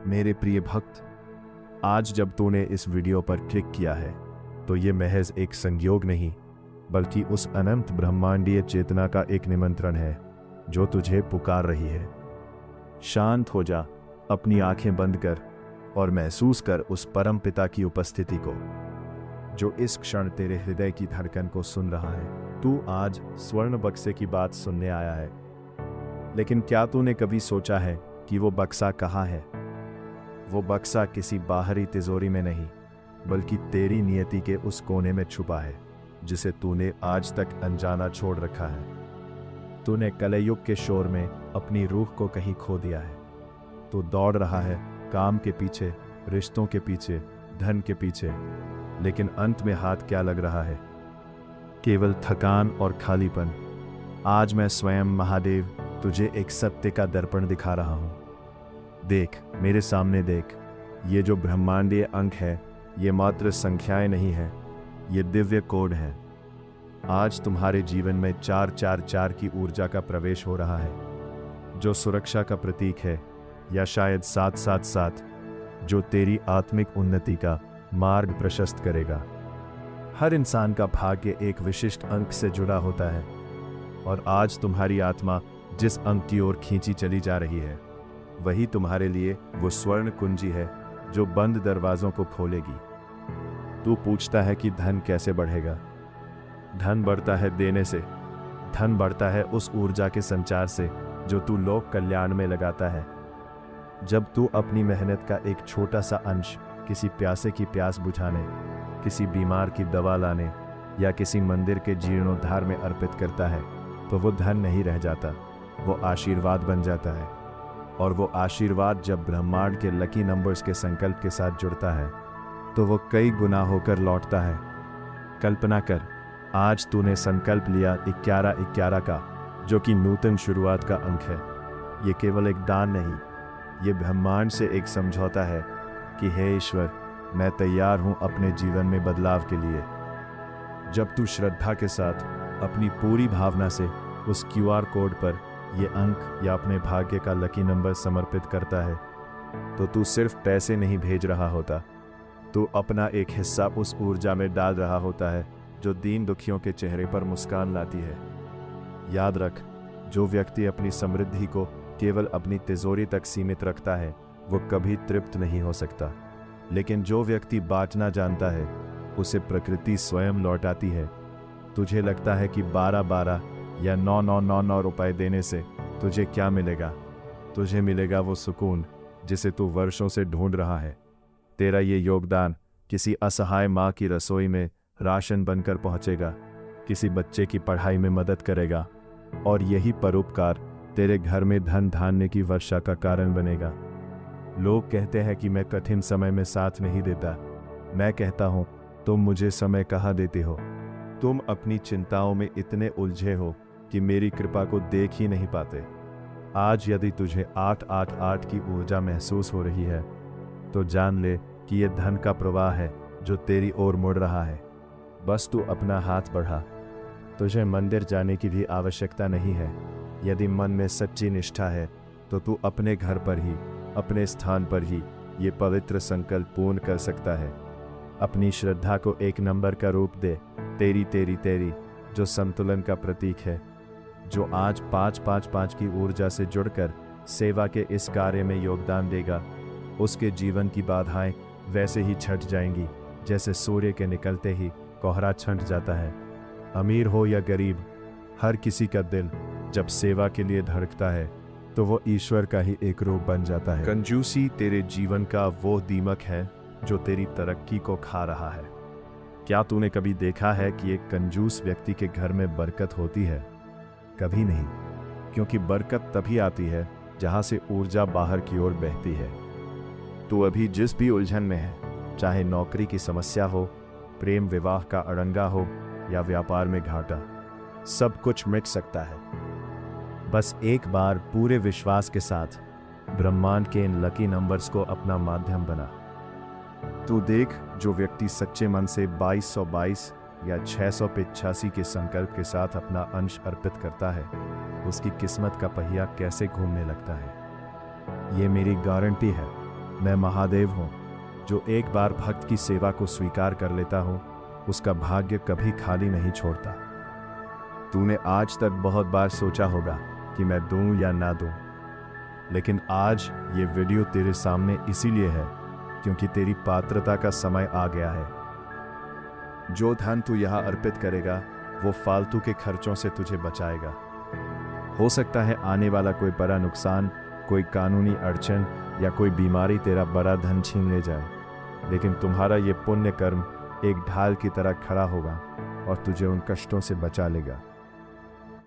मेरे प्रिय भक्त, आज जब तूने इस वीडियो पर क्लिक किया है तो ये महज एक संयोग नहीं, बल्कि उस अनंत ब्रह्मांडीय चेतना का एक निमंत्रण है जो तुझे पुकार रही है। शांत हो जा, अपनी आंखें बंद कर और महसूस कर उस परम पिता की उपस्थिति को, जो इस क्षण तेरे हृदय की धड़कन को सुन रहा है। तू आज स्वर्ण बक्से की बात सुनने आया है, लेकिन क्या तूने कभी सोचा है कि वो बक्सा कहाँ है? वो बक्सा किसी बाहरी तिजोरी में नहीं, बल्कि तेरी नियति के उस कोने में छुपा है जिसे तूने आज तक अनजाना छोड़ रखा है। तूने कलयुग के शोर में अपनी रूह को कहीं खो दिया है। तू दौड़ रहा है काम के पीछे, रिश्तों के पीछे, धन के पीछे, लेकिन अंत में हाथ क्या लग रहा है? केवल थकान और खालीपन। आज मैं स्वयं महादेव तुझे एक सत्य का दर्पण दिखा रहा हूं। देख, मेरे सामने देख। ये जो ब्रह्मांडीय अंक है, ये मात्र संख्याएं नहीं है, ये दिव्य कोड है। आज तुम्हारे जीवन में 444 की ऊर्जा का प्रवेश हो रहा है, जो सुरक्षा का प्रतीक है, या शायद 777, जो तेरी आत्मिक उन्नति का मार्ग प्रशस्त करेगा। हर इंसान का भाग्य एक विशिष्ट अंक से जुड़ा होता है, और आज तुम्हारी आत्मा जिस अंक की ओर खींची चली जा रही है, वही तुम्हारे लिए वो स्वर्ण कुंजी है जो बंद दरवाजों को खोलेगी। तू पूछता है कि धन कैसे बढ़ेगा? धन बढ़ता है देने से। धन बढ़ता है उस ऊर्जा के संचार से जो तू लोक कल्याण में लगाता है। जब तू अपनी मेहनत का एक छोटा सा अंश किसी प्यासे की प्यास बुझाने, किसी बीमार की दवा लाने या किसी मंदिर के जीर्णोद्धार में अर्पित करता है, तो वो धन नहीं रह जाता, वो आशीर्वाद बन जाता है। और वो आशीर्वाद जब ब्रह्मांड के लकी नंबर्स के संकल्प के साथ जुड़ता है, तो वो कई गुना होकर लौटता है। कल्पना कर, आज तूने संकल्प लिया 1111 का, जो कि नूतन शुरुआत का अंक है। ये केवल एक दान नहीं, ये ब्रह्मांड से एक समझौता है कि हे ईश्वर, मैं तैयार हूं अपने जीवन में बदलाव के लिए। जब तू श्रद्धा के साथ अपनी पूरी भावना से उस QR कोड पर ये अंक या अपने भाग्य का लकी नंबर समर्पित करता है, तो तू सिर्फ पैसे नहीं भेज रहा होता, तू अपना एक हिस्सा उस ऊर्जा में डाल रहा होता है जो दीन दुखियों के चेहरे पर मुस्कान लाती है। याद रख, जो व्यक्ति अपनी समृद्धि को केवल अपनी तिजोरी तक सीमित रखता है, वो कभी तृप्त नहीं हो सकता। लेकिन जो व्यक्ति बांटना जानता है, उसे प्रकृति स्वयं लौटाती है। तुझे लगता है कि 12-12 या 9,999 रुपए देने से तुझे क्या मिलेगा? तुझे मिलेगा वो सुकून जिसे तू वर्षों से ढूंढ रहा है। तेरा ये योगदान किसी असहाय माँ की रसोई में राशन बनकर पहुंचेगा, किसी बच्चे की पढ़ाई में मदद करेगा, और यही परोपकार तेरे घर में धन धान्य की वर्षा का कारण बनेगा। लोग कहते हैं कि मैं कठिन समय में साथ नहीं देता। मैं कहता हूं, तुम मुझे समय कहाँ देते हो? तुम अपनी चिंताओं में इतने उलझे हो कि मेरी कृपा को देख ही नहीं पाते। आज यदि तुझे 888 की ऊर्जा महसूस हो रही है, तो जान ले कि यह धन का प्रवाह है जो तेरी ओर मुड़ रहा है। बस तू अपना हाथ बढ़ा। तुझे मंदिर जाने की भी आवश्यकता नहीं है। यदि मन में सच्ची निष्ठा है, तो तू अपने घर पर ही, अपने स्थान पर ही ये पवित्र संकल्प पूर्ण कर सकता है। अपनी श्रद्धा को एक नंबर का रूप दे, तेरी तेरी तेरी, जो संतुलन का प्रतीक है, जो आज 555 की ऊर्जा से जुड़कर सेवा के इस कार्य में योगदान देगा। उसके जीवन की बाधाएं वैसे ही छट जाएंगी जैसे सूर्य के निकलते ही कोहरा छंट जाता है। अमीर हो या गरीब, हर किसी का दिल जब सेवा के लिए धड़कता है, तो वो ईश्वर का ही एक रूप बन जाता है। कंजूसी तेरे जीवन का वो दीमक है जो तेरी तरक्की को खा रहा है। क्या तूने कभी देखा है कि एक कंजूस व्यक्ति के घर में बरकत होती है? कभी नहीं, क्योंकि बरकत तभी आती है जहां से ऊर्जा बाहर की ओर बहती है। तू अभी जिस भी उलझन में है, चाहे नौकरी की समस्या हो, प्रेम विवाह का अड़ंगा हो या व्यापार में घाटा, सब कुछ मिट सकता है। बस एक बार पूरे विश्वास के साथ ब्रह्मांड के इन लकी नंबर्स को अपना माध्यम बना। तू देख, जो व्यक्ति सच्चे मन से 2222 या 685 के संकल्प के साथ अपना अंश अर्पित करता है, उसकी किस्मत का पहिया कैसे घूमने लगता है। ये मेरी गारंटी है। मैं महादेव हूँ, जो एक बार भक्त की सेवा को स्वीकार कर लेता हूँ, उसका भाग्य कभी खाली नहीं छोड़ता। तूने आज तक बहुत बार सोचा होगा कि मैं दूं या ना दूं, लेकिन आज ये वीडियो तेरे सामने इसीलिए है क्योंकि तेरी पात्रता का समय आ गया है। जो धन तू यहाँ अर्पित करेगा वो फालतू के खर्चों से तुझे बचाएगा। हो सकता है आने वाला कोई बड़ा नुकसान, कोई कानूनी अड़चन या कोई बीमारी तेरा बड़ा धन छीन ले जाए, लेकिन तुम्हारा ये पुण्य कर्म एक ढाल की तरह खड़ा होगा और तुझे उन कष्टों से बचा लेगा।